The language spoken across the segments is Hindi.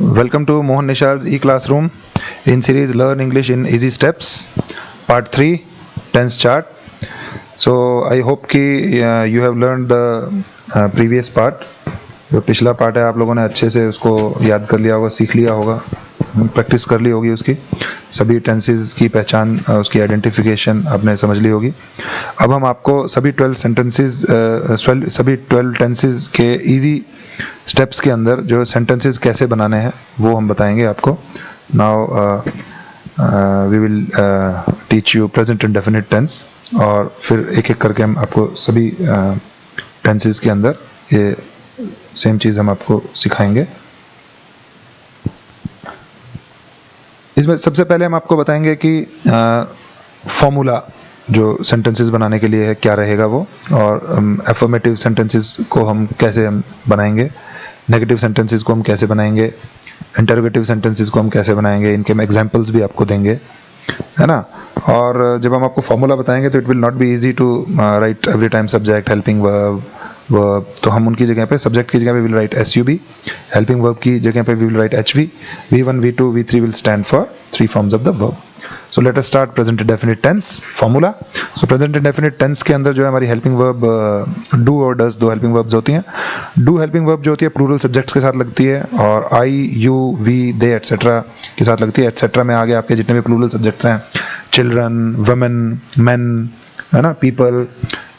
Welcome to Mohan Nishal's e-classroom in series Learn English in Easy Steps, Part 3, Tense Chart. So I hope कि you have learned the previous part. जो पिछला पार्ट है आप लोगों ने अच्छे से उसको याद कर लिया होगा, सीख लिया होगा, प्रैक्टिस कर ली होगी, उसकी सभी टेंसेस की पहचान, उसकी आइडेंटिफिकेशन आपने समझ ली होगी। अब हम आपको सभी 12 टेंसेस के इजी स्टेप्स के अंदर जो सेंटेंसेस कैसे बनाने हैं वो हम बताएंगे आपको। Now we will teach you present indefinite tense, और फिर एक एक करके हम आपको सभी टेंसेस के अंदर ये सेम चीज़ हम आपको सिखाएंगे। इसमें सबसे पहले हम आपको बताएंगे कि फॉर्मूला जो सेंटेंसेस बनाने के लिए है क्या रहेगा वो, और एफर्मेटिव सेंटेंसेस को हम कैसे बनाएंगे, नेगेटिव सेंटेंसेस को हम कैसे बनाएंगे, इंटरोगेटिव सेंटेंसेस को हम कैसे बनाएंगे, इनके हम एग्जांपल्स भी आपको देंगे, है ना। और जब हम आपको फॉर्मूला बताएंगे तो it will not be easy to write every time subject, helping verb, तो हम उनकी जगह पे सब्जेक्ट की जगह पे will write SUB, helping verb की जगह पे we will write HV, V1, V2, V3 will stand for 3 forms of the verb. So let us start present indefinite tense formula. So present indefinite tense के अंदर जो है हमारी हेल्पिंग वर्ब डू और डज, दो हेल्पिंग वर्ब्स होती हैं। डू हेल्पिंग वर्ब जो होती है प्लूरल सब्जेक्ट्स के साथ लगती है, और I, you, we, they etcetera के साथ लगती है। एटसेट्रा में आगे आपके जितने भी प्लूरल सब्जेक्ट्स हैं, चिल्ड्रन, वुमेन, मेन, है ना, पीपल,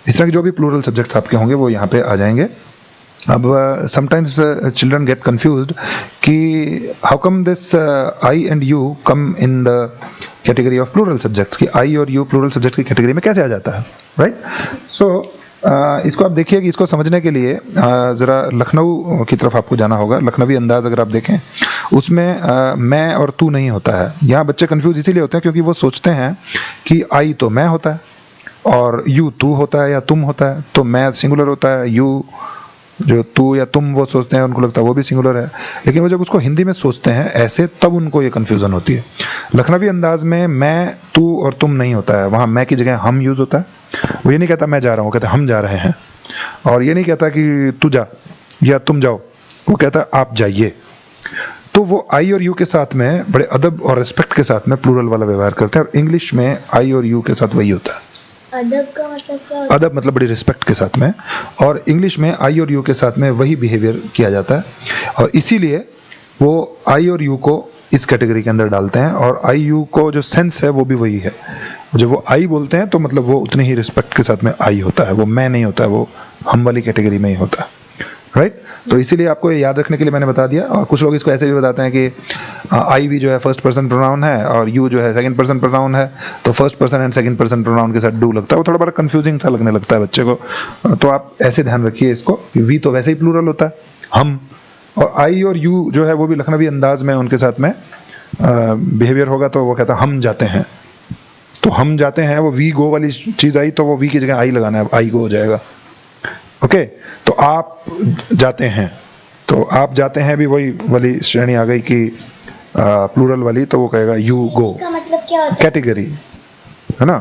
इस तरह के जो भी प्लूरल सब्जेक्ट्स आपके होंगे वो यहाँ पे आ जाएंगे। अब समटाइम्स चिल्ड्रन गेट कंफ्यूज्ड कि how come this I and you come in the category of plural subjects, कि I और you प्लूरल सब्जेक्ट्स की कैटेगरी में कैसे आ जाता है, राइट। सो इसको आप देखिए कि इसको समझने के लिए ज़रा लखनऊ की तरफ आपको जाना होगा। लखनवी अंदाज अगर आप देखें उसमें मैं और तू नहीं होता है। यहाँ बच्चे कंफ्यूज इसीलिए होते हैं क्योंकि वो सोचते हैं कि I तो मैं होता है और यू तू होता है या तुम होता है, तो मैं सिंगुलर होता है, यू जो तू या तुम वो सोचते हैं, उनको लगता है वो भी सिंगुलर है। लेकिन वो जब उसको हिंदी में सोचते हैं ऐसे, तब उनको ये कन्फ्यूज़न होती है। लखनवी अंदाज में मैं, तू और तुम नहीं होता है, वहाँ मैं की जगह हम यूज़ होता है। वो ये नहीं कहता मैं जा रहा हूँ, कहता हम जा रहे हैं। और ये नहीं कहता कि तू जा या तुम जाओ, वो कहता आप जाइए। तो वो I और यू के साथ में बड़े अदब और रिस्पेक्ट के साथ में प्लूरल वाला व्यवहार करते हैं, और इंग्लिश में I और यू के साथ वही होता है। अदब का मतलब क्या होता है? अदब मतलब बड़ी रिस्पेक्ट के साथ में, और इंग्लिश में I और यू के साथ में वही बिहेवियर किया जाता है, और इसीलिए वो I और यू को इस कैटेगरी के अंदर डालते हैं। और I यू को जो सेंस है वो भी वही है। जब वो I बोलते हैं तो मतलब वो उतनी ही रिस्पेक्ट के साथ में I होता है, वो मैं नहीं होता है, वो हम वाली कैटेगरी में ही होता है, राइट। तो इसीलिए आपको ये याद रखने के लिए मैंने बता दिया। और कुछ लोग इसको ऐसे भी बताते हैं कि I भी जो है फर्स्ट पर्सन प्रोनाउन है और यू जो है सेकंड पर्सन प्रोनाउन है, तो first person and second person pronoun के साथ डू लगता है। वो थोड़ा बड़ा कंफ्यूजिंग सा लगने लगता है बच्चे को, तो आप ऐसे ध्यान रखिए इसको कि वी तो वैसे ही प्लूरल होता है, हम, और I और यू जो है वो भी लखनवी अंदाज में उनके साथ में बिहेवियर होगा, तो वो कहता है हम जाते हैं। तो हम जाते हैं, वो वी गो वाली चीज़ आई, तो वो वी की जगह I लगाना है, I गो हो जाएगा। ओके, तो आप जाते हैं, तो आप जाते हैं भी वही वाली श्रेणी आ गई कि प्लूरल वाली, तो वो कहेगा यू गो, इसका मतलब क्या होता है? कैटेगरी, है ना।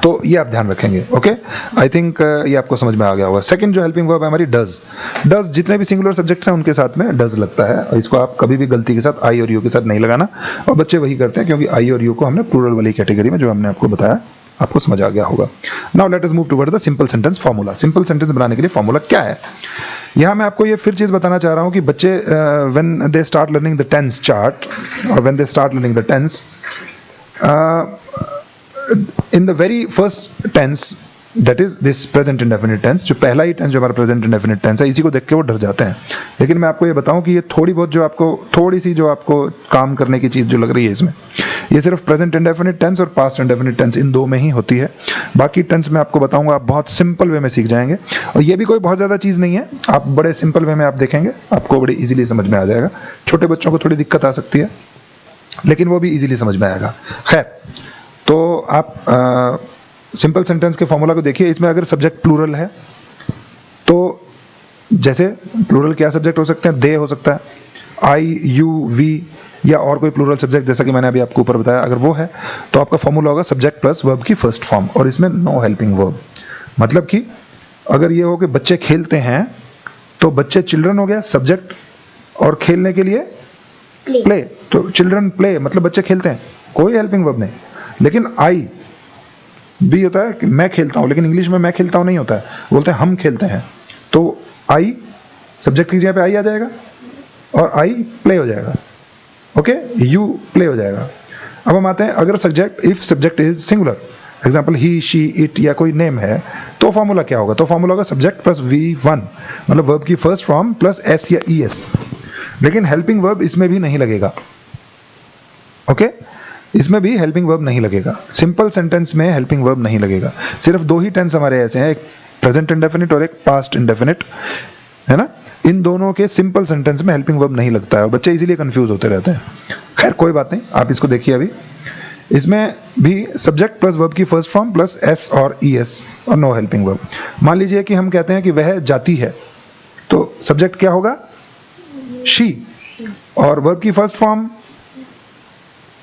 तो ये आप ध्यान रखेंगे। ओके, आई थिंक ये आपको समझ में आ गया होगा। सेकंड जो हेल्पिंग वर्ब है हमारी डज। डज जितने भी सिंगुलर सब्जेक्ट्स हैं उनके साथ में डज लगता है, और इसको आप कभी भी गलती के साथ I और यू के साथ नहीं लगाना, और बच्चे वही करते हैं क्योंकि I और यू को हमने प्लूरल वाली कैटेगरी में, जो हमने आपको बताया, आपको समझ आ गया होगा। Now let us move toward the simple sentence formula. Simple sentence बनाने के लिए फार्मूला क्या है, यहाँ मैं आपको ये फिर चीज़ बताना चाह रहा हूँ कि बच्चे when they start learning the tense chart, और when they start learning the tense, in the very first tense, that is this present indefinite tense, जो पहला ही टेंस जो हमारा प्रेजेंट इंडेफिनिट टेंस है, इसी को देख के वो डर जाते हैं। लेकिन मैं आपको ये बताऊं कि ये थोड़ी बहुत जो आपको, थोड़ी सी जो आपको काम करने की चीज़ जो लग रही है इसमें, ये सिर्फ प्रेजेंट इंडेफिनिट टेंस और पास्ट इंडेफिनिट टेंस, इन दो में ही होती है। बाकी टेंस मैं आपको बताऊंगा, आप बहुत सिंपल वे में सीख जाएंगे, और ये भी कोई बहुत ज़्यादा चीज़ नहीं है, आप बड़े सिंपल वे में आप देखेंगे, आपको बड़ी इजीली समझ में आ जाएगा। छोटे बच्चों को थोड़ी दिक्कत आ सकती है, लेकिन वो भी इजीली समझ में आएगा। खैर, तो आप सिंपल सेंटेंस के फॉर्मूला को देखिए। इसमें अगर सब्जेक्ट प्लूरल है तो जैसे प्लूरल क्या सब्जेक्ट हो सकते हैं, दे हो सकता है, I, you, we, या और कोई प्लूरल सब्जेक्ट जैसा कि मैंने अभी आपको ऊपर बताया, अगर वो है तो आपका फॉर्मूला होगा सब्जेक्ट प्लस वर्ब की फर्स्ट फॉर्म, और इसमें नो हेल्पिंग वर्ब। मतलब कि अगर ये हो कि बच्चे खेलते हैं, तो बच्चे चिल्ड्रन हो गया सब्जेक्ट, और खेलने के लिए Play. प्ले, तो चिल्ड्रन प्ले मतलब बच्चे खेलते हैं, कोई हेल्पिंग वर्ब नहीं। लेकिन आई भी होता है कि मैं खेलता हूं, लेकिन इंग्लिश में मैं खेलता हूं नहीं होता है, बोलते हैं हम खेलते हैं। तो आई सब्जेक्ट की जगह पे आई आ जाएगा और आई प्ले हो जाएगा। ओके, यू प्ले हो जाएगा। अब हम आते हैं अगर subject, if subject is singular, example he, she, it या कोई नेम है, तो फॉर्मूला क्या होगा? तो फॉर्मूला होगा सब्जेक्ट प्लस V1, मतलब वर्ब की फर्स्ट फॉर्म प्लस S या ES। लेकिन हेल्पिंग वर्ब इसमें भी नहीं लगेगा। ओके, इसमें भी हेल्पिंग वर्ब नहीं लगेगा। सिंपल सेंटेंस में हेल्पिंग वर्ब नहीं लगेगा। सिर्फ दो ही टेंस हमारे ऐसे हैं, एक प्रेजेंट इंडेफिनिट और एक पास्ट इंडेफिनिट, है ना। इन दोनों के सिंपल सेंटेंस में हेल्पिंग वर्ब नहीं लगता है और बच्चे इसीलिए कंफ्यूज होते रहते हैं। खैर कोई बात नहीं, आप इसको देखिए। अभी इसमें भी सब्जेक्ट प्लस वर्ब की फर्स्ट फॉर्म प्लस S और ES और नो हेल्पिंग वर्ब। मान लीजिए कि हम कहते हैं कि वह जाती है, तो सब्जेक्ट क्या होगा? शी, और वर्ब की फर्स्ट फॉर्म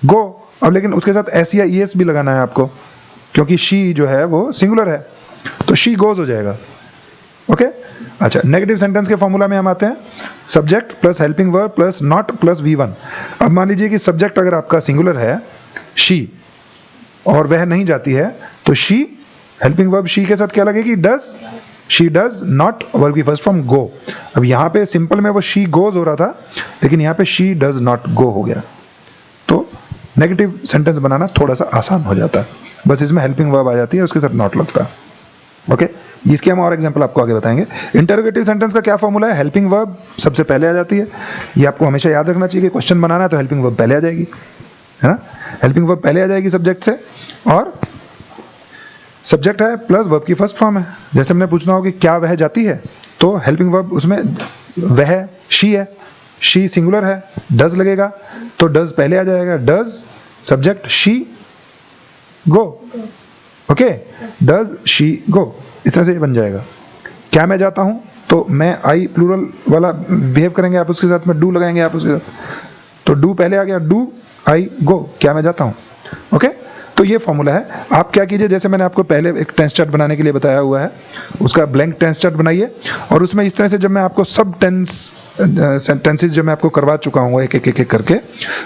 गो। अब लेकिन उसके साथ S या ES भी लगाना है आपको, क्योंकि शी जो है वो सिंगुलर है, तो शी गोज हो जाएगा। ओके, अच्छा, नेगेटिव सेंटेंस के फॉर्मूला में हम आते हैं, subject plus helping verb plus not plus V1। अब मान लीजिए कि सब्जेक्ट अगर आपका सिंगुलर है शी और वह नहीं जाती है, तो शी, हेल्पिंग वर्ब शी के साथ क्या लगेगी? Does. She does not, verb की फर्स्ट फॉर्म गो। अब यहाँ पे सिंपल में वो शी गोज हो रहा था, लेकिन यहाँ पे शी डज नॉट गो हो गया। तो नेगेटिव सेंटेंस बनाना थोड़ा सा आसान हो जाता है, बस इसमें हेल्पिंग वर्ब आ जाती है, उसके साथ नॉट लगता है। ओके, इसके हम और एग्जांपल आपको आगे बताएंगे। इंटरोगेटिव सेंटेंस का क्या फॉर्मूला है? हेल्पिंग वर्ब सबसे पहले आ जाती है। ये आपको हमेशा याद रखना चाहिए कि क्वेश्चन बनाना है तो हेल्पिंग वर्ब पहले आ जाएगी, है ना। हेल्पिंग वर्ब पहले आ जाएगी सब्जेक्ट से, और सब्जेक्ट है प्लस वर्ब की फर्स्ट फॉर्म है। जैसे हमने पूछना हो कि क्या वह जाती है, तो हेल्पिंग वर्ब उसमें वह शी है, शी सिंगुलर है, डज लगेगा, तो डज पहले आ जाएगा। Does subject she go. Okay, does she go, इस तरह से ये बन जाएगा। क्या मैं जाता हूं, तो मैं आई प्लूरल वाला बिहेव करेंगे आप उसके साथ में, डू लगाएंगे आप उसके साथ, तो डू पहले आ गया, डू आई गो, क्या मैं जाता हूं। ओके, तो ये फॉर्मूला है। आप क्या कीजिए, जैसे मैंने आपको पहले एक टेंस चार्ट बनाने के लिए बताया हुआ है, उसका ब्लैंक टेंस चार्ट बनाइए, और उसमें इस तरह से जब मैं आपको सब सेंटेंसेस जब मैं आपको करवा चुका हूँ एक एक करके,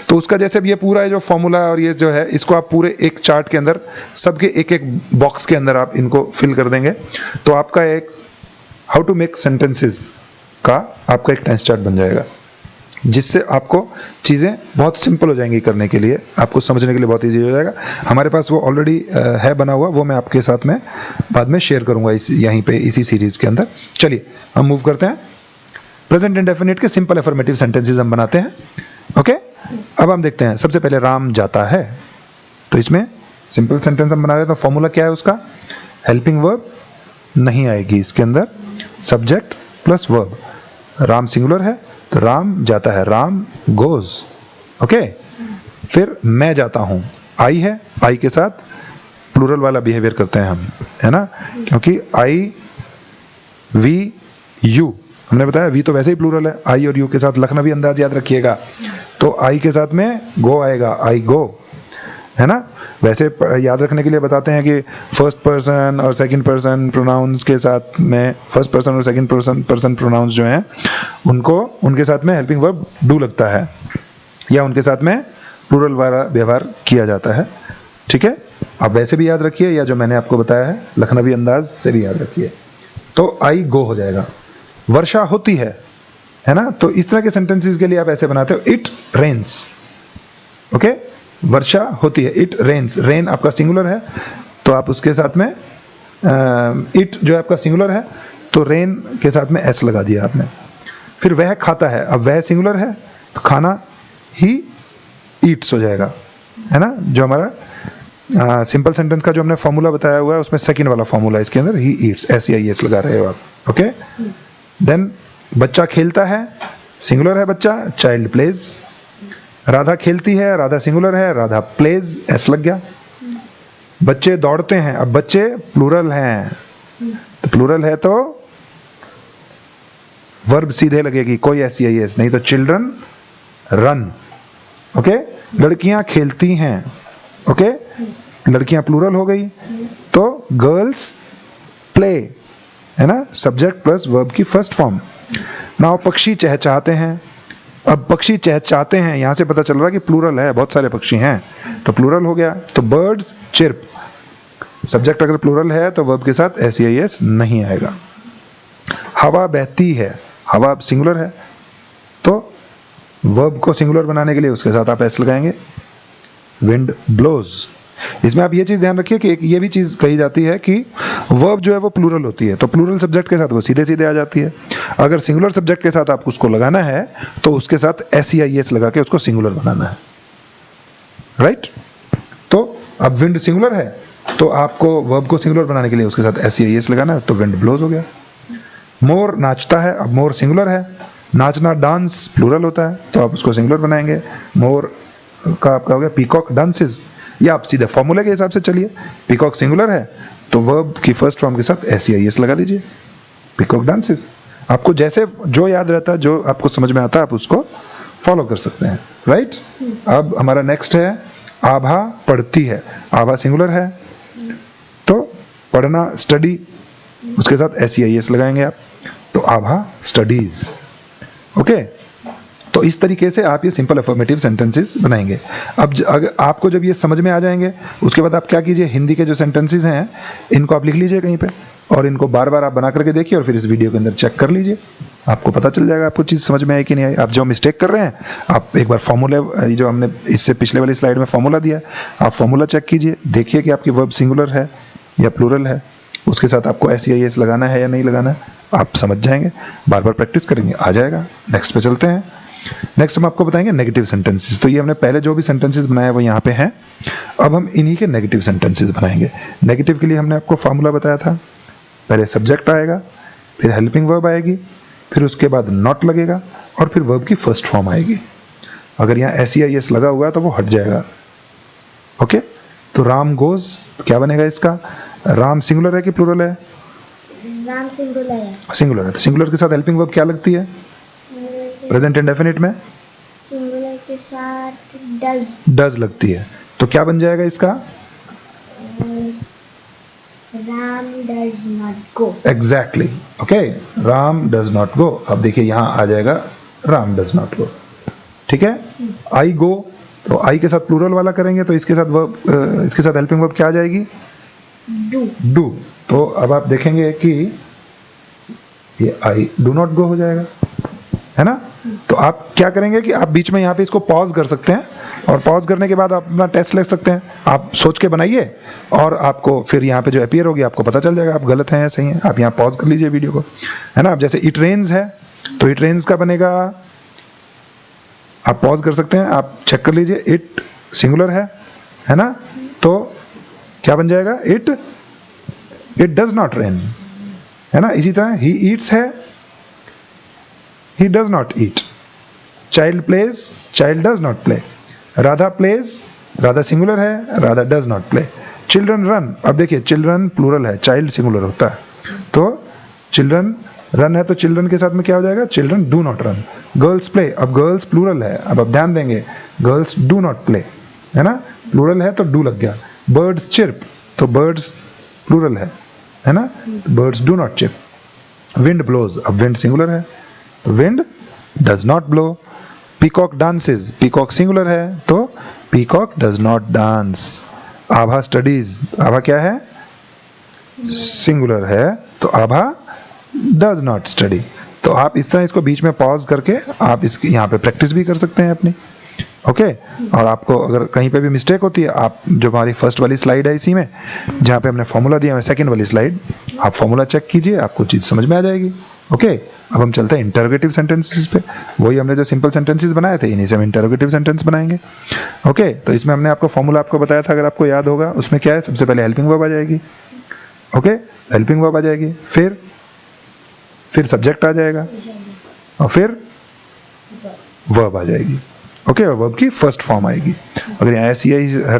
तो उसका जैसे भी ये पूरा जो फॉर्मूला और ये जो है, इसको आप पूरे एक चार्ट के अंदर सबके एक एक बॉक्स के अंदर आप इनको फिल कर देंगे, तो आपका एक हाउ टू मेक सेंटेंसेस का आपका एक टेंस चार्ट बन जाएगा, जिससे आपको चीज़ें बहुत सिंपल हो जाएंगी करने के लिए, आपको समझने के लिए बहुत ईजी हो जाएगा। हमारे पास वो ऑलरेडी है बना हुआ, वो मैं आपके साथ में बाद में शेयर करूंगा यहीं पे इसी सीरीज के अंदर। चलिए हम मूव करते हैं। प्रेजेंट इंडेफिनिट के सिंपल अफर्मेटिव सेंटेंसेस हम बनाते हैं। ओके, अब हम देखते हैं। सबसे पहले राम जाता है, तो इसमें सिंपल सेंटेंस हम बना रहे हैं, तो फॉर्मूला क्या है उसका? हेल्पिंग वर्ब नहीं आएगी इसके अंदर, subject plus verb. Ram singular है तो राम जाता है, राम गोज। ओके, फिर मैं जाता हूं, आई है, आई के साथ प्लूरल वाला बिहेवियर करते हैं हम, है ना, क्योंकि आई, वी, यू, हमने बताया वी तो वैसे ही प्लूरल है, आई और यू के साथ लखनवी अंदाज याद रखिएगा, तो आई के साथ में गो आएगा, आई गो, है ना। वैसे याद रखने के लिए बताते हैं कि फर्स्ट पर्सन और सेकंड पर्सन प्रोनाउंस के साथ में, फर्स्ट पर्सन और सेकंड पर्सन प्रोनाउंस जो हैं उनको, उनके साथ में हेल्पिंग वर्ब डू लगता है, या उनके साथ में प्लूरल वाला व्यवहार किया जाता है। ठीक है, आप वैसे भी याद रखिए, या जो मैंने आपको बताया है लखनवी अंदाज से भी याद रखिए। तो आई गो हो जाएगा। वर्षा होती है ना, तो इस तरह के सेंटेंसेस के लिए आप ऐसे बनाते हो, इट रेन्स। ओके, वर्षा होती है, इट रेन्स, रेन आपका सिंगुलर है, तो आप उसके साथ में इट जो है आपका सिंगुलर है, तो रेन के साथ में एस लगा दिया आपने। फिर वह खाता है, अब वह सिंगुलर है तो खाना ही ईट्स हो जाएगा, है ना। जो हमारा सिंपल सेंटेंस का जो हमने फॉर्मूला बताया हुआ है, उसमें सेकंड वाला फॉर्मूला इसके अंदर, ही ईट्स, एस या एस लगा रहे हो आप। ओके, देन बच्चा खेलता है, सिंगुलर है बच्चा, चाइल्ड प्लेज। राधा खेलती है, राधा सिंगुलर है, राधा प्लेज, एस लग गया। बच्चे दौड़ते हैं, अब बच्चे प्लूरल हैं, तो प्लूरल है तो वर्ब सीधे लगेगी, कोई एस या एस नहीं, तो चिल्ड्रन रन। ओके, लड़कियां खेलती हैं, ओके, लड़कियां प्लूरल हो गई, तो गर्ल्स प्ले, है ना, सब्जेक्ट प्लस वर्ब की फर्स्ट फॉर्म। नाउ पक्षी चहचहाते हैं, अब पक्षी चहचहाते हैं, यहां से पता चल रहा है कि प्लूरल है, बहुत सारे पक्षी हैं, तो प्लूरल हो गया। तो बर्ड्स चिर्प, सब्जेक्ट अगर प्लूरल है तो वर्ब के साथ एस नहीं आएगा। हवा बहती है, हवा सिंगुलर है, तो वर्ब को सिंगुलर बनाने के लिए उसके साथ आप एस लगाएंगे। विंड ब्लोज, इसमें आप ये चीज ध्यान रखिए कि एक ये भी चीज कही जाती है कि वर्ब जो है वो प्लूरल होती है, तो प्लूरल सब्जेक्ट के साथ वो सीधे सीधे आ जाती है। अगर सिंगुलर सब्जेक्ट के साथ आपको उसको लगाना है तो उसके साथ एस लगा के उसको सिंगुलर बनाना है, राइट। तो अब विंड सिंगुलर है तो आपको वर्ब को सिंगुलर बनाने के लिए उसके साथ एस लगाना है, तो विंड ब्लोज हो गया। मोर नाचता है, अब मोर सिंगुलर है, नाचना डांस प्लूरल होता है, तो आप उसको सिंगुलर बनाएंगे। मोर का आपका हो गया पीकॉक डांसेस, या आप सीधे फॉर्मूले के हिसाब से चलिए, पीकॉक सिंगुलर है तो वर्ब की फर्स्ट फॉर्म के साथ एस लगा दीजिए, पीकॉक डांसेस। आपको जैसे जो याद रहता है, जो आपको समझ में आता है, आप उसको फॉलो कर सकते हैं, राइट। अब हमारा नेक्स्ट है आभा पढ़ती है, आभा सिंगुलर है तो पढ़ना स्टडी, उसके साथ एस लगाएंगे आप, तो आभा स्टडीज। ओके, तो इस तरीके से आप ये सिंपल अफर्मेटिव सेंटेंसेस बनाएंगे। अब अगर आपको जब ये समझ में आ जाएंगे, उसके बाद आप क्या कीजिए, हिंदी के जो सेंटेंसेस हैं इनको आप लिख लीजिए कहीं पे, और इनको बार बार आप बना करके देखिए, और फिर इस वीडियो के अंदर चेक कर लीजिए, आपको पता चल जाएगा आपको चीज़ समझ में आई कि नहीं आई। आप जो मिस्टेक कर रहे हैं, आप एक बार फॉर्मूले, जो हमने इससे पिछले वाली स्लाइड में फॉर्मूला दिया है, आप फॉर्मूला चेक कीजिए, देखिए कि आपकी वर्ब सिंगुलर है या प्लूरल है, उसके साथ आपको एस लगाना है या नहीं लगाना है, आप समझ जाएंगे। बार बार प्रैक्टिस करेंगे, आ जाएगा। नेक्स्ट पे चलते हैं। नेक्स्ट हम आपको बताएंगे नेगेटिव सेंटेंसेस। तो ये हमने पहले जो भी सेंटेंसेस बनाए वो यहाँ पे हैं, अब हम इन्हीं के नेगेटिव सेंटेंसेस बनाएंगे। नेगेटिव के लिए हमने आपको फार्मूला बताया था, पहले सब्जेक्ट आएगा, फिर हेल्पिंग वर्ब आएगी, फिर उसके बाद नॉट लगेगा, और फिर वर्ब की फर्स्ट फॉर्म आएगी। अगर यहाँ एस लगा हुआ है तो वो हट जाएगा। ओके, तो राम गोज, क्या बनेगा इसका, राम सिंगुलर है कि प्लूरल है, राम सिंगुलर है। सिंगुलर है, तो सिंगुलर के साथ हेल्पिंग वर्ब क्या लगती है, प्रेजेंट इंडेफिनिट में सिंगुलर के साथ डज लगती है, तो क्या बन जाएगा इसका, Ram does not go. Exactly, okay, Ram does not go. अब देखिए यहां आ जाएगा राम डज नॉट गो, ठीक है। आई गो, तो आई के साथ प्लूरल वाला करेंगे तो इसके साथ वर्ब, इसके साथ हेल्पिंग वर्ब क्या आ जाएगी, डू। तो अब आप देखेंगे कि ये आई डू नॉट गो हो जाएगा, है ना। तो आप क्या करेंगे कि आप बीच में यहाँ पे इसको पॉज कर सकते हैं, और पॉज करने के बाद आप अपना टेस्ट ले सकते हैं, आप सोच के बनाइए, और आपको फिर यहाँ पे जो अपीयर होगी आपको पता चल जाएगा आप गलत हैं या सही हैं। आप यहाँ पॉज कर लीजिए वीडियो को, है ना। अब जैसे इट रेन्स है तो इट रेन्स का बनेगा, आप पॉज कर सकते हैं, आप चेक कर लीजिए, इट सिंगुलर है ना, तो क्या बन जाएगा, इट डज नॉट रेन, है ना। इसी तरह ही ईट्स है, he does not eat, child plays, child does not play, radha plays, radha singular है, radha does not play, children run। अब देखिए children प्लूरल है, child सिंगुलर होता है, तो children run है तो children के साथ में क्या हो जाएगा, children do not run। girls play, अब girls प्लूरल है, अब आप ध्यान देंगे, girls do not play, है ना, प्लूरल है तो do लग गया। birds chirp, तो birds प्लूरल है ना, birds do not chirp। wind blows, अब wind सिंगुलर है तो wind does not blow. Peacock dances, peacock singular है तो peacock does not dance. Abha studies, Abha क्या है, सिंगुलर है तो आभा डज नॉट स्टडी। तो आप इस तरह इसको बीच में पॉज करके आप इसकी यहाँ पे प्रैक्टिस भी कर सकते हैं अपनी, ओके। और आपको अगर कहीं पे भी मिस्टेक होती है, आप जो हमारी फर्स्ट वाली स्लाइड है इसी में जहाँ पे हमने फॉर्मूला दिया है, सेकंड वाली स्लाइड, आप फॉर्मूला चेक कीजिए, आपको चीज समझ में आ जाएगी, ओके। अब हम चलते हैं इंटरोगेटिव सेंटेंसेस पे। वही हमने जो सिंपल सेंटेंसेस बनाए थे, इन्हीं से हम इंटरोगेटिव सेंटेंस बनाएंगे, ओके। तो इसमें हमने आपको फॉर्मूला आपको बताया था, अगर आपको याद होगा, उसमें क्या है, सबसे पहले हेल्पिंग वर्ब आ जाएगी, ओके, हेल्पिंग वर्ब आ जाएगी, फिर सब्जेक्ट आ जाएगा, और फिर वर्ब आ जाएगी, ओके। वर्ब की फर्स्ट फॉर्म आएगी। अगर यहाँ एस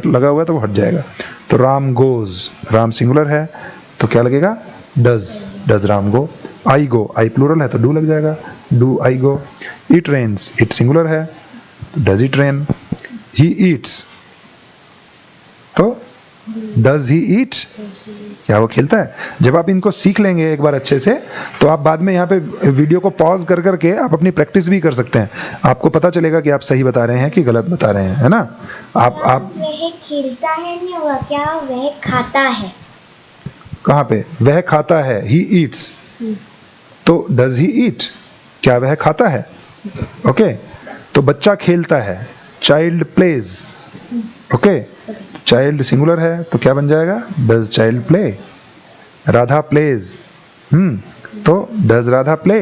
लगा हुआ है तो वो हट जाएगा। तो राम गोज, राम सिंगुलर है तो क्या लगेगा, does Ram go. I go, I plural है तो डू लग जाएगा, do I go. It rains, it singular है तो does it rain. He eats, तो डज ही ईट, क्या वो खेलता है? जब आप इनको सीख लेंगे एक बार अच्छे से, तो आप बाद में यहाँ पे वीडियो को पॉज कर करके आप अपनी प्रैक्टिस भी कर सकते हैं। आपको पता चलेगा कि आप सही बता रहे हैं कि गलत बता रहे हैं, है ना? आप वह खेलता है नहीं होगा, क्या वह खाता है? कहाँ पे? वह खाता है, ही ईट्स, तो डज ही ईट, क्या वह खाता है? ओके, तो बच्चा खेलता है, child plays. Okay, child singular है तो क्या बन जाएगा? Does child play. Radha plays, तो does Radha play.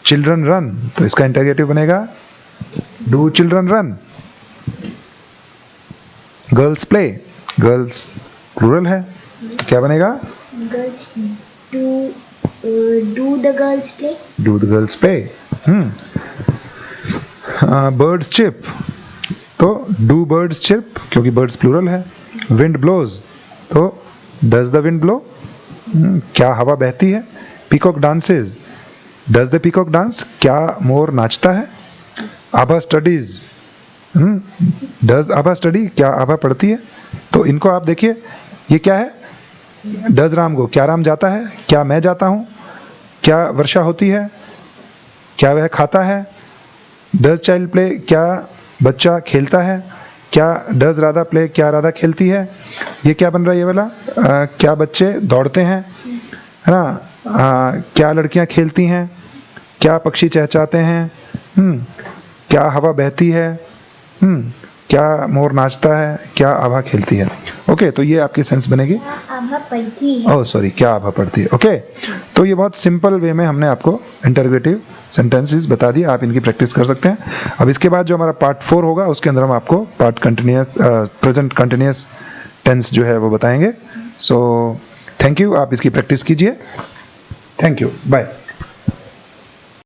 Children run, तो इसका इंटरगेटिव बनेगा do children run. Girls play, girls plural है तो क्या बनेगा? Girls do the girls play. Do the girls play. Birds chirp, तो डू बर्ड्स चिप, क्योंकि बर्ड्स प्लूरल है। विंड ब्लोज, तो डज द विंड ब्लो, क्या हवा बहती है? Peacock dances, does the peacock dance, क्या मोर नाचता है? आभा स्टडीज, डज आभा स्टडी, क्या आभा पढ़ती है? तो इनको आप देखिए, ये क्या है? डज राम गो, क्या राम जाता है? क्या मैं जाता हूं? क्या वर्षा होती है? क्या वह खाता है? डज चाइल्ड प्ले, क्या बच्चा खेलता है? क्या डज राधा प्ले, क्या राधा खेलती है? ये क्या बन रहा है ये वाला? क्या बच्चे दौड़ते हैं, है ना? क्या लड़कियां खेलती हैं? क्या पक्षी चहचहाते हैं? क्या हवा बहती है? क्या मोर नाचता है? क्या आभा खेलती है? ओके, तो ये आपकी सेंस बनेगी। आभा पढ़ती है। ओह सॉरी, क्या आभा पढ़ती है। ओके, तो ये बहुत सिंपल वे में हमने आपको इंटररोगेटिव सेंटेंसेस बता दिए, आप इनकी प्रैक्टिस कर सकते हैं। अब इसके बाद जो हमारा पार्ट 4 होगा उसके अंदर हम आपको part continuous present continuous tense जो है वो बताएंगे। सो थैंक यू, आप इसकी प्रैक्टिस कीजिए। Thank you, bye.